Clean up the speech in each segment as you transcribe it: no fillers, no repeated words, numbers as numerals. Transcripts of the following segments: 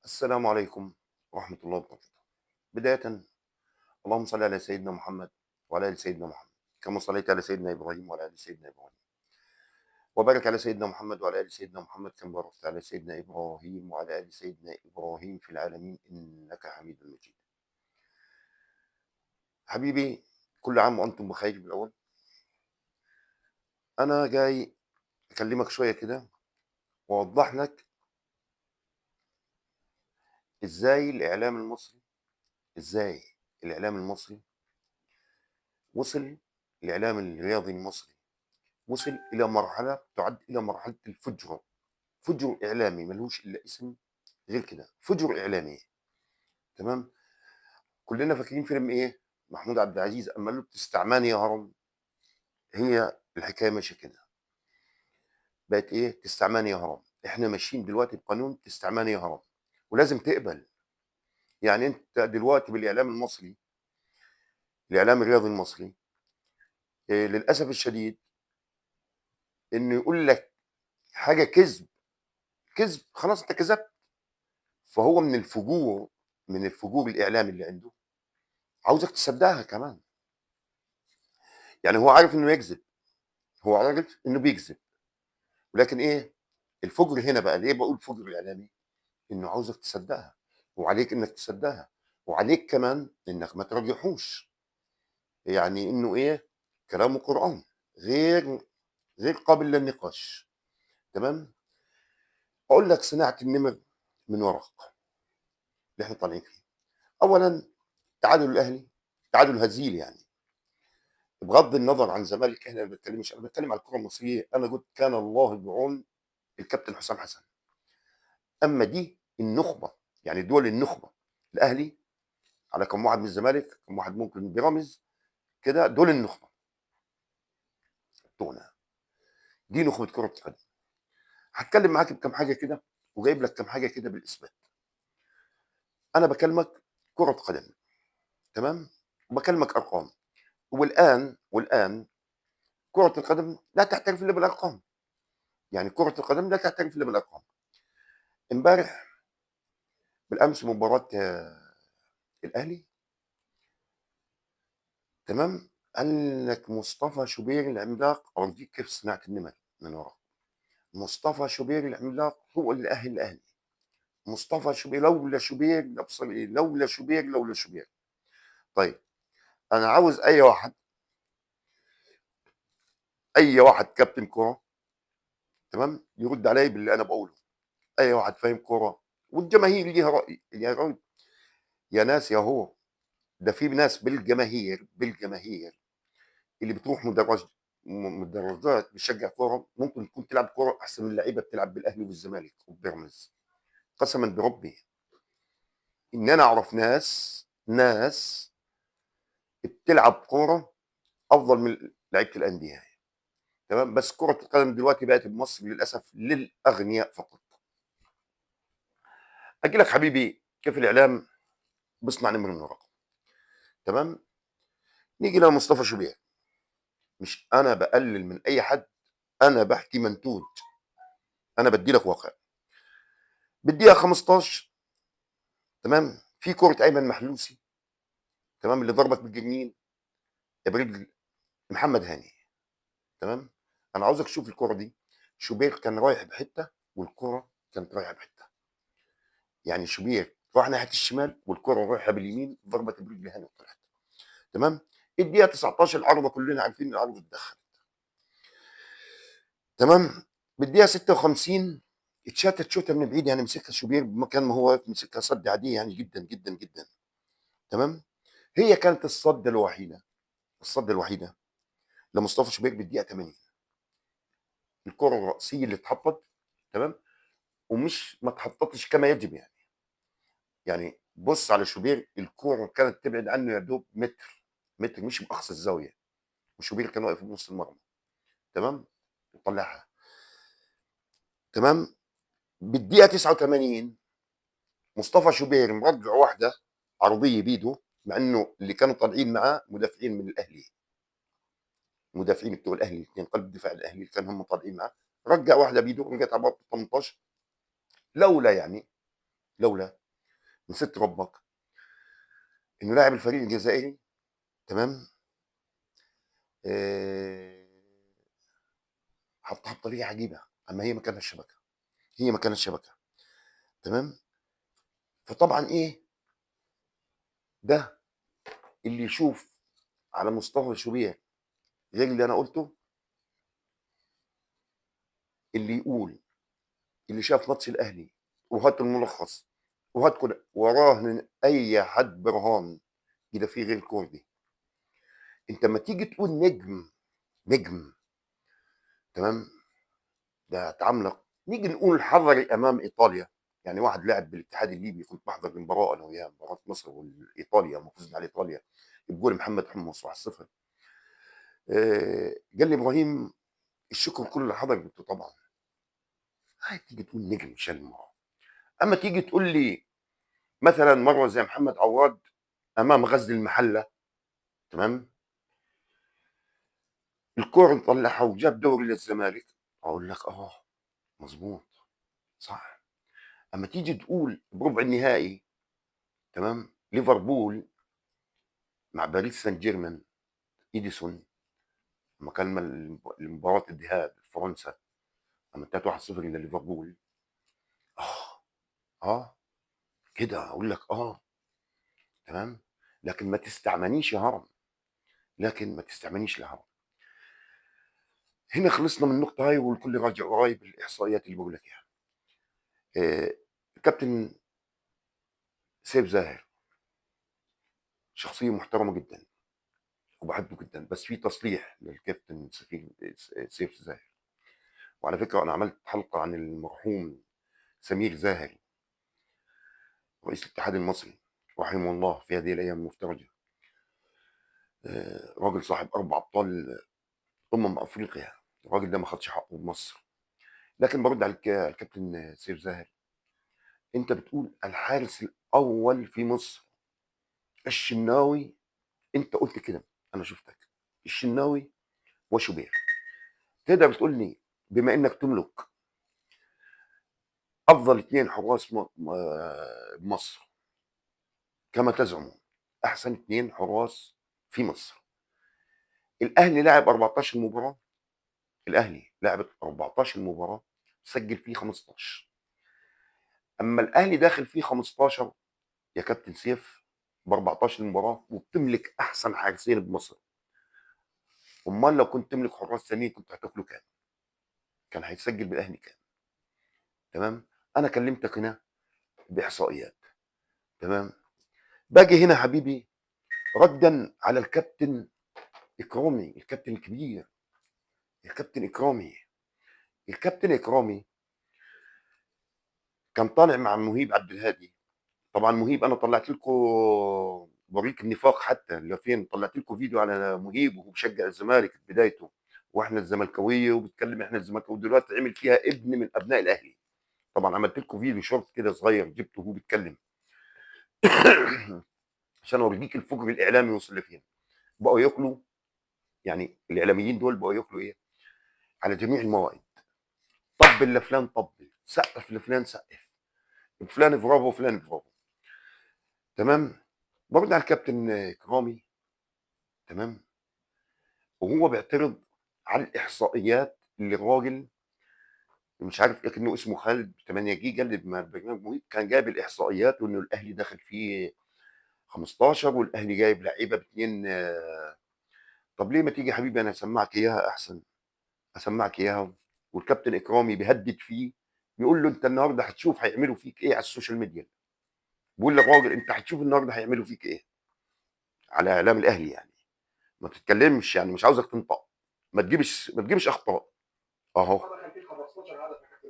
السلام عليكم ورحمة الله وبركاته. بداية اللهم صل على سيدنا محمد وعلى آل سيدنا محمد كما صليت على سيدنا إبراهيم وعلى آل سيدنا إبراهيم، وبارك على سيدنا محمد وعلى آل سيدنا محمد كما باركت على سيدنا إبراهيم وعلى آل سيدنا إبراهيم في العالمين إنك حميد مجيد. حبيبي، كل عام وأنتم بخير. بالأول أنا جاي أكلمك شوية كده وأوضح لك إزاي الإعلام المصري إزاي الإعلام المصري وصل الإعلام الرياضي المصري وصل إلى مرحلة تعد إلى مرحلة الفجر. فجر إعلامي ملهوش إلا اسم غير كده، فجر إعلامي. تمام. كلنا فاكرين فيلم إيه؟ محمود عبد العزيز أما قال له بتستعماني يا هرم. هي الحكاية ماشية كده، بقت إيه؟ تستعماني يا هرم. إحنا ماشيين دلوقتي بقانون تستعماني يا هرم، ولازم تقبل. يعني أنت دلوقتي بالإعلام المصري، الإعلام الرياضي المصري، إيه للأسف الشديد إنه يقول لك حاجة كذب، كذب خلاص أنت كذبت. فهو من الفجور الإعلامي اللي عنده عاوزك تصدقها كمان. يعني هو عارف إنه يكذب، هو عارف إنه بيكذب، ولكن إيه، الفجر هنا بقى ليه بقول فجر إعلامي؟ إنه عاوزك تصدقها، وعليك إنك تصدقها، وعليك كمان إنك ما ترجحوش. يعني إنه إيه، كلامه قرآن، غير غير قابل للنقاش. تمام. أقول لك صناعة النمر من ورق اللي إحنا طالعين فيه. أولا، تعادل الأهلي تعادل هزيل يعني، بغض النظر عن زمالك. احنا ما بنتكلمش، انا بتكلم على الكره المصريه. انا قلت كان الله بعون الكابتن حسام حسن. اما دي النخبه، يعني دول النخبه، الاهلي على كم واحد من الزمالك، كم واحد ممكن من بيراميدز، كده دول النخبه بتوعنا. دي نخبه كره القدم. هتكلم معاك بكم حاجه كده، وجايب لك كم حاجه كده بالاثبات. انا بكلمك كره قدم، تمام، وبكلمك ارقام. والان كره القدم لا تعترف الا بالارقام. يعني كره القدم لا تعترف الا بالارقام. امبارح بالامس مباراه الاهلي، تمام، قال لك مصطفى شوبير العملاق، اوريك كيف صناعه النمر من ورا. مصطفى شوبير العملاق هو اللي اهل الاهلي. مصطفى شوبير، لولا شوبير لابصر ايه، لولا شوبير لولا شوبير. طيب، انا عاوز اي واحد كابتن كوره، تمام، يرد علي باللي انا بقوله. اي واحد فاهم كوره، والجماهير ليها راي يا راجل. يا ناس يا هو، ده في ناس بالجماهير اللي بتروح مدرجات بتشجع كوره، ممكن تكون تلعب كوره احسن من اللعيبه بتلعب بالاهلي والزمالك وبيراميدز. قسما بربي ان انا اعرف ناس بتلعب كوره افضل من لعيبه الانديه. تمام. بس كره القدم دلوقتي بقت بمصر للاسف للاغنياء فقط. اجي لك حبيبي كيف الاعلام بيصنع نمر من ورقه. تمام. نيجي لمصطفى شوبير. مش انا بقلل من اي حد، انا بحكي منتوج، انا بدي لك واقع. بالدقيقه 15، تمام، في كره ايمن محلوسي، تمام، اللي ضربت بالجنين برجل محمد هاني. تمام. انا عاوزك تشوف الكره دي. شوبير كان رايح بحته والكره كانت رايحه بحته. يعني شوبير راح ناحيه الشمال والكره رايحه باليمين، ضربت برجل هاني وطلعت. تمام. الدقيقه 19 العرضه، كلنا عارفين العرضه اتدخل. تمام. بالدقيقه 56 اتشاتت شوطه من بعيد، يعني مسكها شوبير بمكان ما هو واقف، مسكها صد عاديه يعني جدا جدا جدا. تمام. هي كانت الصد الوحيده لمصطفى شوبير بالدقيقه 80. الكره الرأسيه اللي اتحطت، تمام، ومش ما اتحطتش كما يجب يعني. يعني بص على شوبير، الكوره كانت تبعد عنه يا دوب متر، متر مش باقصى الزاويه، وشوبير كان واقف في نص المرمى. تمام. وطلعها. تمام. بالدقيقه 89 مصطفى شوبير مرجع واحده عرضيه بيده، مع انه اللي كانوا طالعين معاه مدافعين من الاهلي، مدافعين بتوع الاهلي الاثنين، قلب دفاع الاهلي اللي كانوا هم طالعين معاه. رجع واحده بيده، رجعت على باب 18. لولا يعني لولا من ست ربك انه لاعب الفريق الجزائري، تمام، آه، حطها بطريقه عجيبه. اما هي مكانها الشبكه، هي مكانها الشبكه، تمام. فطبعا ايه ده اللي يشوف على مستوى شوبير غير اللي انا قلته، اللي يقول، اللي شاف ماتش الاهلي وهات الملخص وهات كده وراه من اي حد برهان كده في غير كوردي. انت لما تيجي تقول نجم، نجم، تمام، ده تعملق. نيجي نقول الحضري امام ايطاليا، يعني واحد لعب بالاتحاد الليبي، كنت بحضر المباراه انا وياه، مباراه مصر وايطاليا لما فزنا على ايطاليا بجول محمد حمص 1-0. قال لي ابراهيم الشكر كله لحضرتك طبعا. هاي تيجي تقول نجم شال المباراه. اما تيجي تقول لي مثلا مره زي محمد عواد امام غزل المحله، تمام، الكوره مطلعها وجاب دوري للزمالك، اقول لك اه مظبوط، صح. اما تيجي تقول بربع النهائي، تمام، ليفربول مع باريس سان جيرمان، ايديسون، لما كان مباراه الذهاب في فرنسا لما انتهت 1-0 لليفربول، اه اه كده اقول لك اه، تمام. لكن ما تستعمنيش يا هرم، لكن ما تستعمنيش لهرم. هنا خلصنا من النقطه هاي، والكل راجع وراي بالاحصائيات اللي بقول لك اياها. الكابتن سيف زاهر شخصيه محترمه جدا وبحبه جدا، بس في تصليح للكابتن سيف زاهر. وعلى فكره انا عملت حلقه عن المرحوم سمير زاهر رئيس الاتحاد المصري رحمه الله في هذه الايام المفترجه. راجل صاحب 4 ابطال افريقيا. الراجل ده ما خدش حقه بمصر. لكن برد على الكابتن سيف زاهر. انت بتقول الحارس الاول في مصر الشناوي، انت قلت كده، انا شفتك الشناوي وشوبير. تقدر تقول لي بما انك تملك افضل 2 حراس بمصر كما تزعم، احسن 2 حراس في مصر، الاهلي لعب 14 مباراه، الاهلي لعب 14 مباراه سجل فيه 15. اما الاهلي داخل فيه 15 يا كابتن سيف ب 14 مباراه وبتملك احسن حارسين بمصر. امال لو كنت تملك حراس ثانيين كنت هتاكله كام؟ كان هيتسجل بالاهلي كام؟ تمام. انا كلمتك هنا باحصائيات، تمام. باجي هنا حبيبي ردا على الكابتن اكرامي، الكابتن الكبير، الكابتن اكرامي. الكابتن اكرامي كان طالع مع مهيب عبد الهادي. طبعا مهيب انا طلعت لكم بريق النفاق، حتى اللي فين طلعت لكم فيديو على مهيب وهو بشجع الزمالك في بدايته، واحنا الزملكاويه وبيتكلم احنا الزملكاويه، دلوقتي عمل فيها ابن من ابناء الاهلي. طبعا عملت لكم فيديو شورت كده صغير جبته وهو بيتكلم عشان اوريك الفجر الاعلامي وصل لفين. بقوا ياكلوا، يعني الاعلاميين دول بقوا ياكلوا ايه على جميع الموائد. طبل لفلان طبل، سقف لفلان سقف، فلان برافو فلان برافو، تمام. برد على الكابتن كرامي، تمام، وهو بيعترض على الاحصائيات اللي الراجل مش عارف ايه كانه اسمه خالد 8 جيجا اللي برنامج مهيب كان جايب الاحصائيات، وانه الاهلي داخل فيه 15 والاهلي جايب لعيبه باثنين. طب ليه ما تيجي يا حبيبي انا اسمعك اياها احسن، اسمعك اياها. والكابتن اكرامي بيهدد فيه، بيقول له انت النهارده هتشوف هيعملوا فيك ايه على السوشيال ميديا. بيقول للراجل انت هتشوف النهارده هيعملوا فيك ايه على اعلام الاهلي، يعني ما تتكلمش، يعني مش عاوزك تنطق، ما تجيبش اخطاء اهو.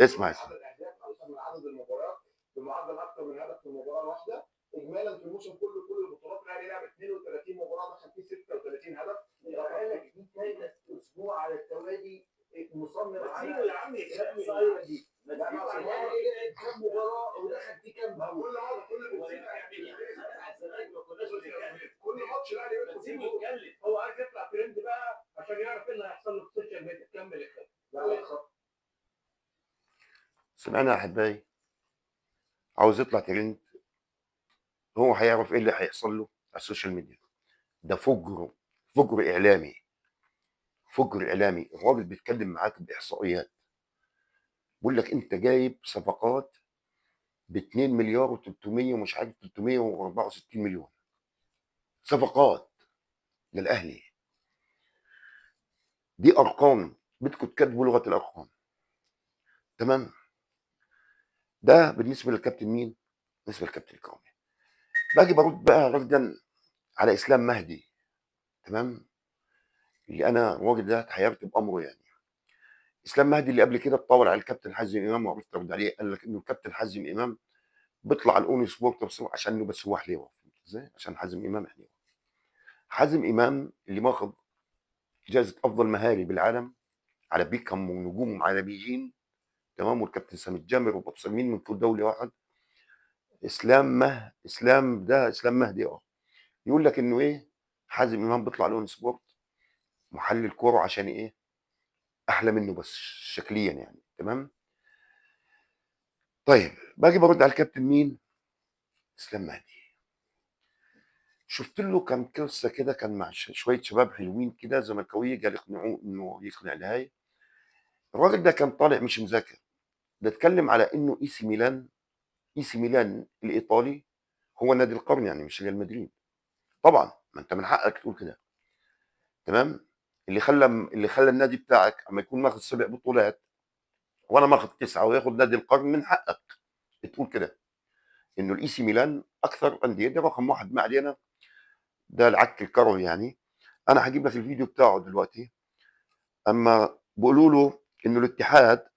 اسمع اسمع. عدد اهداف اكثر من عدد المباريات بمعدل اكثر من هدف في المباراه الواحده. اجمالا في الموسم كله كل البطولات الاهلي لعب 32 مباراه دخل فيه 36 هدف. بالك دي ثالث اسبوع على التوالي مصمم على يا عم الاحصائيه دي. لا ما الاهلي لعب كام مباراه ودخل فيه كام جول؟ كل مره كل كل ماتش الاهلي بيدخل فيه جول. هو عايز يطلع ترند بقى عشان يعرف ايه اللي هيحصل له في السوشيال ميديا. كمل يا لا لا. سمعنا يا احبائي عاوز يطلع ترند، هو هيعرف ايه اللي هيحصل له على السوشيال ميديا. ده فجر، فجر اعلامي، فجر اعلامي. الراجل بيتكلم معاك باحصائيات، بيقول لك انت جايب صفقات ب 2 مليار و300 ومش عارف 364 مليون صفقات للاهلي. دي ارقام، بدكم تكتبوا لغه الارقام. تمام. ده بالنسبه للكابتن مين؟ بالنسبه للكابتن الكرامي. باجي برد بقى ردا على اسلام مهدي. تمام. اللي انا الراجل ده اتحيرت بامره يعني. اسلام مهدي اللي قبل كده اتطاول على الكابتن حازم امام وعرفت ارد عليه، قال لك انه الكابتن حازم امام بيطلع على الاون سبورت بس عشان انه بس هو حليوه. فهمت ازاي؟ عشان حازم امام حليوه. حازم امام اللي ماخذ جائزه افضل مهاري بالعالم على بيكهام ونجوم عالميين. تمام. والكابتن سامي الجامر ومتصممين من كل دوله واحد. اسلام مهدي يقول لك انه ايه، حازم امام بيطلع على الاون سبورت محلل كوره عشان ايه؟ احلى منه بس شكليا يعني. تمام. طيب باجي برد على الكابتن مين؟ اسلام مهدي. شفت له كام قصه كده، كان مع شويه شباب حلوين كده زملكاويه، قال يقنعوه انه يقنع الهاي. الراجل ده كان طالع مش مذاكر، ده اتكلم على انه اي سي ميلان، اي سي ميلان الايطالي هو نادي القرن يعني مش ريال مدريد. طبعا ما انت من حقك تقول كده. تمام. اللي خلى النادي بتاعك اما يكون ماخذ 7 بطولات وانا ماخذ 9 وياخذ نادي القرن، من حقك تقول كده انه الاي سي ميلان اكثر انديه، ده رقم واحد ما علينا. ده العك الكروي يعني. انا هجيب لك الفيديو بتاعه دلوقتي. اما بيقولوا له انه الاتحاد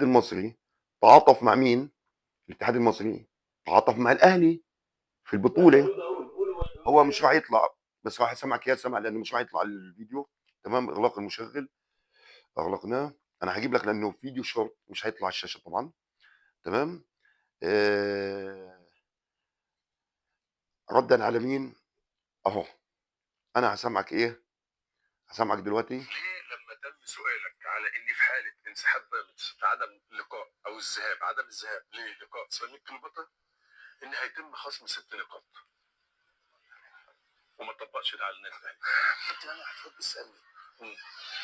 المصري تعاطف مع مين؟ الاتحاد المصري تعاطف مع الاهلي في البطوله. هو مش راح يطلع، بس راح اسمعك اياه سمع لانه مش راح يطلع الفيديو. تمام. اغلاق المشغل، اغلقناه. انا هجيب لك لانه فيديو شورت مش هيطلع على الشاشه طبعا. تمام. ردا على مين؟ اهو. انا هسمعك ايه؟ هسمعك دلوقتي. ليه لما تم سؤالك على ان في حاله انسحاب بيراميدز في عدم اللقاء او الذهاب، عدم الذهاب للقاء سيراميكا كليوباترا، ان هيتم خصم 6 نقاط وما طبقش ده على النادي الاهلي. انت انا هتحب تسالني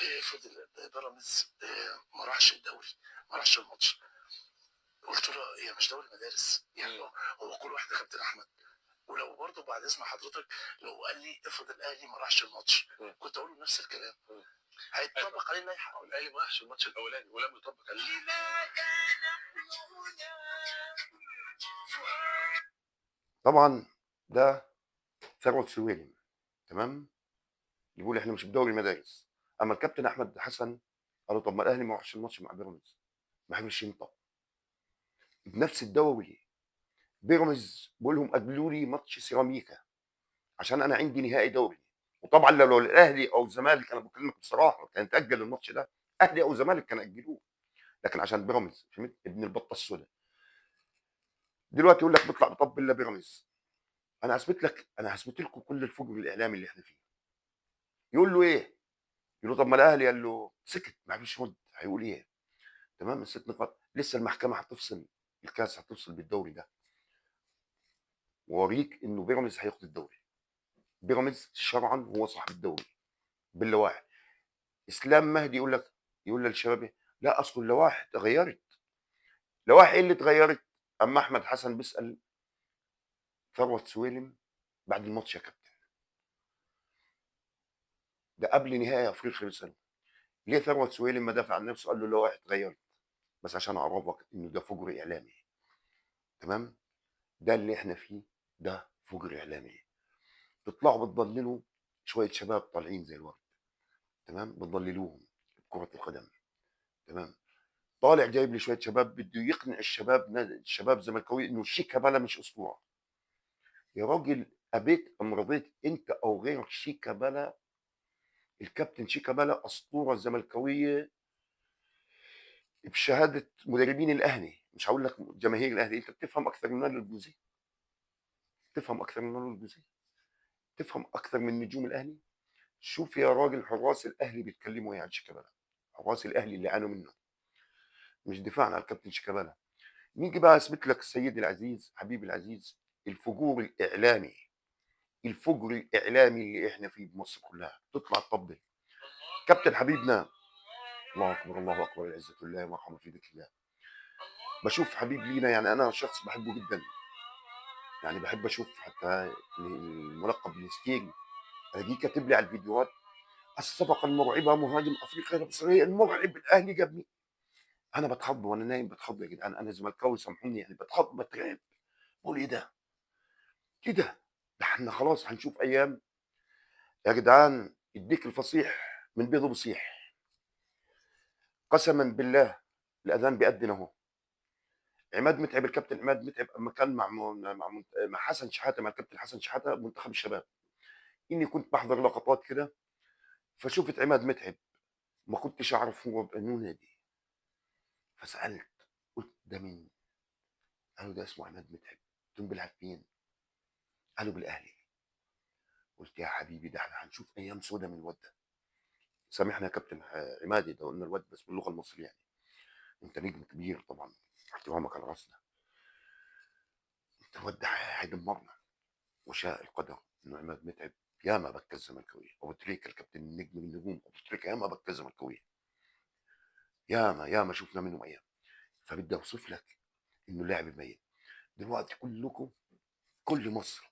ايه فضل بيراميدز ما راحش الدوري، ما راحش الماتش. قلت له هي مش دوري مدارس يعني. هو كل واحد يا كابتن احمد. ولو برضه بعد اذن حضرتك لو قال لي افرض الاهلي ما راحش الماتش، كنت اقول له نفس الكلام. هيتطبق عليه اللائحه. الاهلي ما راحش الماتش الاولاني ولم يطبق عليه. طبعا ده ثروت سويلم. تمام. يقول احنا مش بدوري المدارس. اما الكابتن احمد حسن قال له طب ما الاهلي ما راحش الماتش مع بيراميدز، ما حبش ينطق بنفس الدوري. بيراميدز بقول لهم اجلوا لي ماتش سيراميكا عشان انا عندي نهائي دوري. وطبعا لو الاهلي او الزمالك، انا بكلمك بصراحه، كان تاجل الماتش ده، اهلي او زمالك كان اجلوه. لكن عشان بيراميدز، فهمت؟ ابن البطه السوداء. دلوقتي يقول لك بيطلع بطبل لبيراميدز. انا هثبت لكم كل الفجر الاعلامي اللي احنا فيه. يقول له ايه؟ يقول له طب ما الاهلي، قال له سكت ما فيش رد، هيقول ايه؟ تمام. ال6 نقاط لسه المحكمه هتفصل، الكاس هتفصل بالدوري ده، ووريك انه بيراميدز هياخد الدوري. بيراميدز شرعا هو صاحب الدوري باللوائح. اسلام مهدي يقول للشباب إيه؟ لا اصل اللوائح اتغيرت. لوائح ايه اللي اتغيرت؟ اما احمد حسن بيسال ثروت سويلم بعد الماتش يا كابتن، ده قبل نهائي افريقيا بسنه، ليه ثروت سويلم ما دافع عن نفسه قال له اللوائح اتغيرت؟ بس عشان اعرفك انه ده فجر اعلامي. تمام. ده اللي احنا فيه، ده فجر اعلامي. تطلعوا بتضللوا شويه شباب طالعين زي الورد. تمام. بتضللوهم بكره القدم. تمام. طالع جايب لي شويه شباب بده يقنع الشباب زملكاوي انه شيكابالا مش اسطوره. يا راجل ابيت ام رضيت انت او غيرك، شيكابالا، الكابتن شيكابالا اسطوره زملكاويه بشهاده مدربين الاهلي. مش هقول لك جماهير الاهلي، انت بتفهم اكثر من مال الجوزي، تفهم اكثر من مال الجوزي، تفهم اكثر من نجوم الاهلي. شوف يا راجل حراس الاهلي بيتكلموا ايه عن شيكابالا، حراس الاهلي اللي عانوا منه، مش دفاعا عن الكابتن شيكابالا. نيجي بقى اثبت لك سيدي العزيز حبيبي العزيز الفجور الاعلامي، الفجر الاعلامي اللي احنا فيه بمصر كلها تطلع تطبل كابتن حبيبنا. الله اكبر الله اكبر، العزه لله ومرحبا في ذكر الله. بشوف حبيب لينا، يعني انا شخص بحبه جدا، يعني بحب اشوف حتى الملقب بالهستيري، الاقيه كاتب لي على الفيديوهات: الصفقه المرعبه مهاجم افريقيا المصري المرعب الاهلي جابني. انا بتخض وانا نايم، بتخض يا جدعان، انا زملكاوي سامحوني، يعني بتخض بترعب، بقول ايه ده؟ ايه ده؟ ده احنا خلاص هنشوف ايام يا جدعان يديك الفصيح من بيضه بصيح. قسما بالله الاذان بيأذن اهو. عماد متعب، الكابتن عماد متعب اما كان مع حسن شحاته، مع الكابتن حسن شحاته منتخب الشباب، اني كنت بحضر لقطات كده، فشفت عماد متعب، ما كنتش اعرف هو بأنه نادي، فسالت قلت ده مين؟ قالوا ده اسمه عماد متعب. قلت لهم بيلعب فين؟ قالوا بالاهلي. قلت يا حبيبي ده احنا هنشوف ايام سودة من الواد ده. سامحنا يا كابتن عمادي، ده قلنا الواد بس باللغه المصريه يعني، انت نجم كبير طبعا، احترامك على راسنا، انت الواد ده هيدمرنا. وشاء القدر انه عماد متعب ياما بكى الزملكاويه، ابو تريكه الكابتن النجم من النجوم، ابو تريكه ياما بكى الزملكاويه، ياما شفنا منهم ايام. فبدي اوصف لك انه لاعب ميت. دلوقتي كلكم، كل مصر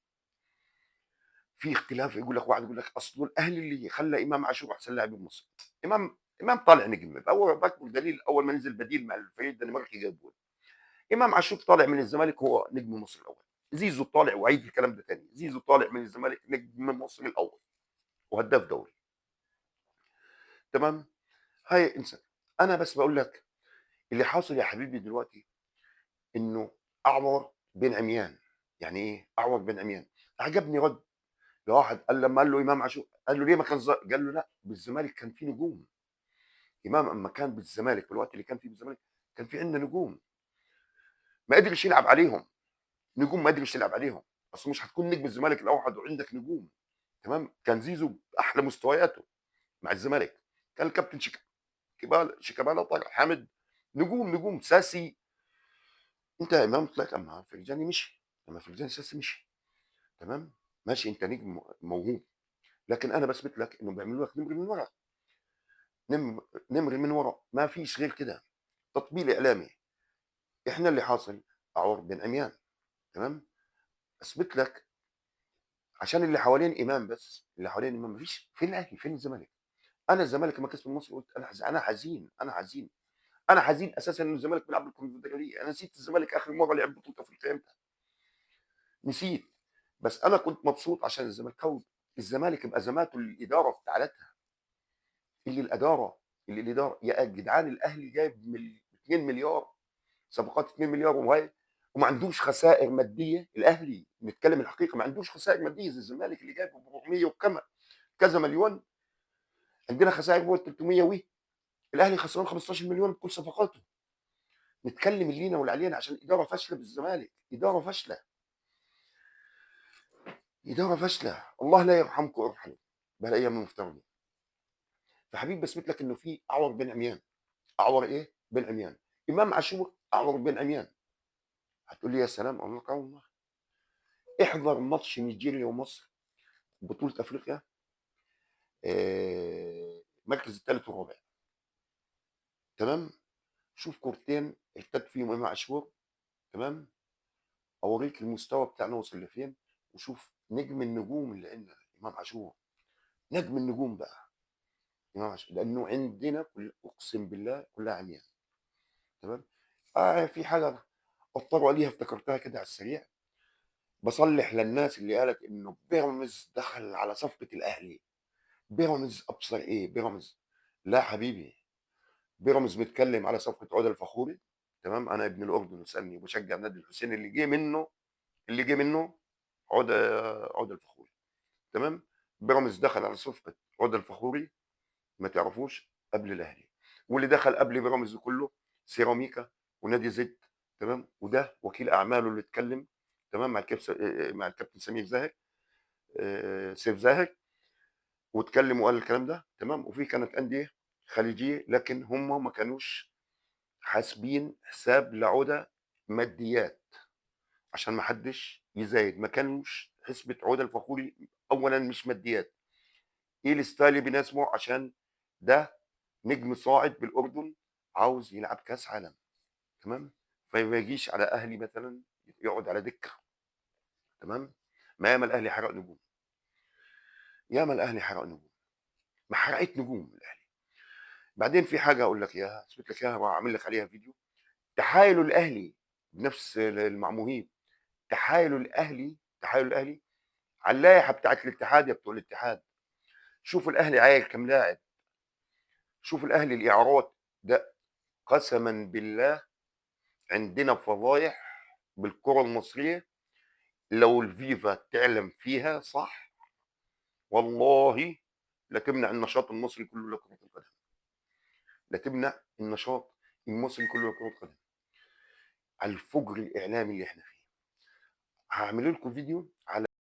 في اختلاف، يقول لك واحد يقول لك اصل الاهلي اللي خلى امام عاشور احسن لاعب بمصر. امام طالع نجم، اول باكبر دليل اول ما نزل بديل مع الفريق الدنماركي جاب جول. امام عاشور طالع من الزمالك هو نجم مصر الاول. زيزو طالع، وعيد الكلام ده تاني، زيزو طالع من الزمالك نجم مصر الاول وهداف دوري. تمام. هاي انسى. انا بس بقول لك اللي حاصل يا حبيبي دلوقتي انه اعور بين عميان. يعني ايه اعور بين عميان؟ عجبني رد لواحد قال لما قال له امام عاشور، قال له ليه ما كان قال له لا بالزمالك كان في نجوم. امام اما كان بالزمالك في الوقت اللي كان فيه بالزمالك كان في عندنا نجوم ما قدرش يلعب عليهم، نجوم ما قدرش يلعب عليهم. اصل مش هتكون نجم الزمالك الاوحد وعندك نجوم. تمام. كان زيزو احلى مستوياته مع الزمالك، كان الكابتن شيكابالا طارق حامد، نجوم ساسي. انت يا امام طلعت اما فرجاني مشي، لما فرجاني ساسي مشي. تمام. ماشي انت نجم موهوب، لكن انا بثبت لك انه بيعملوا لك نمر من ورا، نم نمر من ورا، ما فيش غير كده، تطبيل اعلامي. احنا اللي حاصل اعور بين عميان. تمام. اثبت لك عشان اللي حوالين امام، بس اللي حوالين امام مفيش. فين الاهلي؟ فين الزمالك؟ انا الزمالك لما كسب مصر قلت انا حزين، انا حزين اساسا ان الزمالك بيلعب بالكونفدراليه. انا نسيت الزمالك اخر مره لعب بطوله افريقيا امتى، نسيت. بس انا كنت مبسوط عشان الزمالكاوي، الزمالك بازماته الاداره بتاعتها، اللي الاداره اللي الاداره يا جدعان الاهلي جايب 2 مليار صفقات، 2 مليار وهي، وما عندوش خسائر ماديه. الاهلي نتكلم الحقيقه ما عندوش خسائر ماديه زي الزمالك اللي جايب 400 وكما كذا مليون. عندنا خسائر فوق 300 الاهلي خسران 15 مليون بكل صفقاته. نتكلم اللي لينا واللي علينا عشان اداره فاشله بالزمالك، اداره فاشله، اداره فاشله. الله لا يرحمكم ارحموا بالايام المفترضه. فحبيبي بثبت لك انه في اعور بين عميان. اعور ايه؟ بين عميان. امام عاشور اعور بين عميان. هتقول لي يا سلام، اقول لك اه والله. احضر ماتش نيجيريا ومصر بطوله افريقيا، المركز الثالث والرابع. تمام. شوف كورتين ارتد فيهم امام عاشور. تمام. اوريك المستوى بتاعنا وصل لفين، وشوف نجم النجوم اللي عندنا امام عاشور، نجم النجوم بقى امام عاشور، لانه عندنا اقسم بالله كلها عميان. تمام. في حاجه اضطروا عليها افتكرتها كده على السريع، بصلح للناس اللي قالت انه بيراميدز دخل على صفقه الاهلي. بيراميدز ابصر ايه بيراميدز؟ لا حبيبي، بيراميدز بيتكلم على صفقه عودة الفخوري. تمام. انا ابن الاردن وسالني وبشجع نادي الحسين اللي جه منه عودة الفخوري. تمام. بيراميدز دخل على صفقه عودة الفخوري، ما تعرفوش، قبل الاهلي. واللي دخل قبل بيراميدز كله سيراميكا ونادي زد. تمام. وده وكيل اعماله اللي اتكلم. تمام. مع الكابتن سمير زاهر، سيف زاهر، واتكلم وقال الكلام ده. تمام. وفي كانت انديه خليجيه، لكن هم ما كانوش حاسبين حساب لعوده ماديات عشان ما حدش يزايد، ما كانوش حسبة عودة الفخوري. اولا مش ماديات، ايه الستايل اللي بيناسبه؟ عشان ده نجم صاعد بالاردن عاوز يلعب كاس عالم، تمام؟ فما يجيش على اهلي مثلا يقعد على دكه، تمام؟ ما ياما الاهلي حرق نجوم، ياما الاهلي حرق نجوم، ما حرقت نجوم الاهلي. بعدين في حاجه اقول لك اياها، اثبت لك اياها واعمل لك عليها فيديو. تحايلوا الاهلي بنفس المعموهين، تحايلوا الاهلي على اللائحه بتاعت الاتحاد. يا بتوع الاتحاد، شوفوا الاهلي عايل كام لاعب، شوفوا الاهلي الاعارات ده. قسما بالله عندنا فضايح بالكره المصريه، لو الفيفا تعلم فيها صح والله لا تمنع النشاط المصري كله لكرة القدم، لا تمنع النشاط المصري كله لكرة القدم، على الفجر الإعلامي اللي احنا فيه. هعمل لكم فيديو على